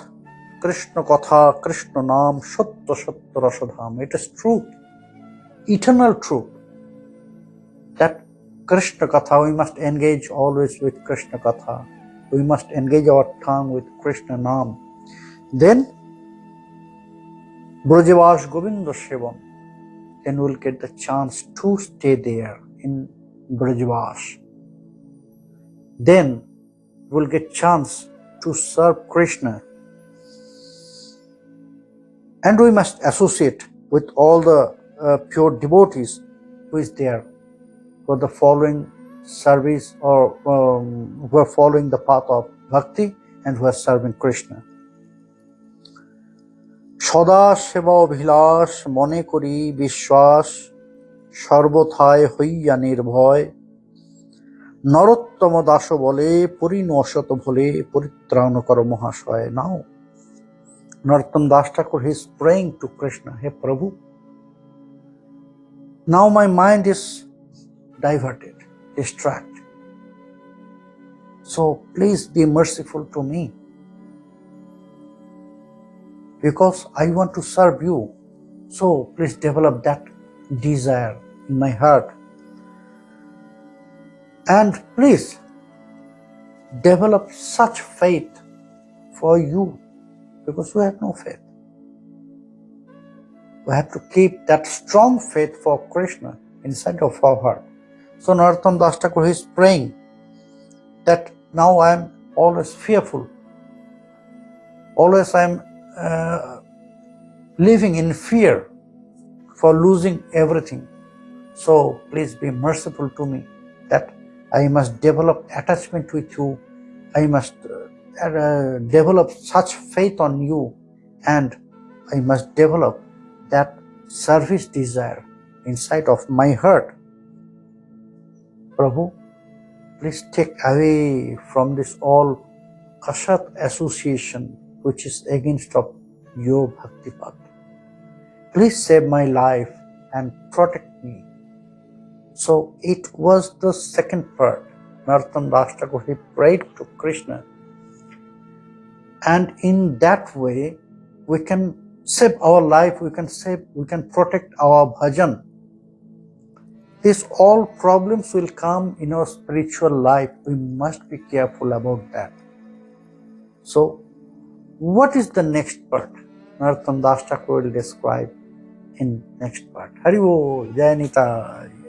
Krishna Katha, Krishna Nam, Sattva Sattva Rasadham. It is truth, eternal truth. That Krishna Katha, we must engage always with Krishna Katha. We must engage our tongue with Krishna Nam. Then, Brajavash Govinda Sevan. Then we'll get the chance to stay there in Brajavash. Then we'll get chance to serve Krishna. And we must associate with all the pure devotees who is there for the following service or who are following the path of bhakti and who are serving Krishna. সদা সেবা অভিলাষ মনে করি বিশ্বাস সর্বথায় হইয়া নির্ভয় নরোত্তম দাস বলে পরিণশত ভোলে পরিত্রাণ কর মহাশয়। নাও Narottam Das Thakur, he is praying to Krishna, Hey Prabhu, now my mind is diverted, distracted. So please be merciful to me because I want to serve you. So please develop that desire in my heart. And please develop such faith for you because we have no faith. We have to keep that strong faith for Krishna inside of our heart. So Narottam Das Thakur is praying that now I am always fearful. Always I am living in fear for losing everything. So please be merciful to me that I must develop attachment with you. I must develop such faith on you, and I must develop that service desire inside of my heart. Prabhu, please take away from this all asat association which is against of your bhakti path. Please save my life and protect me. So it was the second part. Narottam Das Thakur, he prayed to Krishna, and in that way we can save our life, we can protect our bhajan. These all problems will come in our spiritual life. We must be careful about that. So what is the next part? Narottam Das Thakur will describe in next part. Hari Bol, Jai Nitai.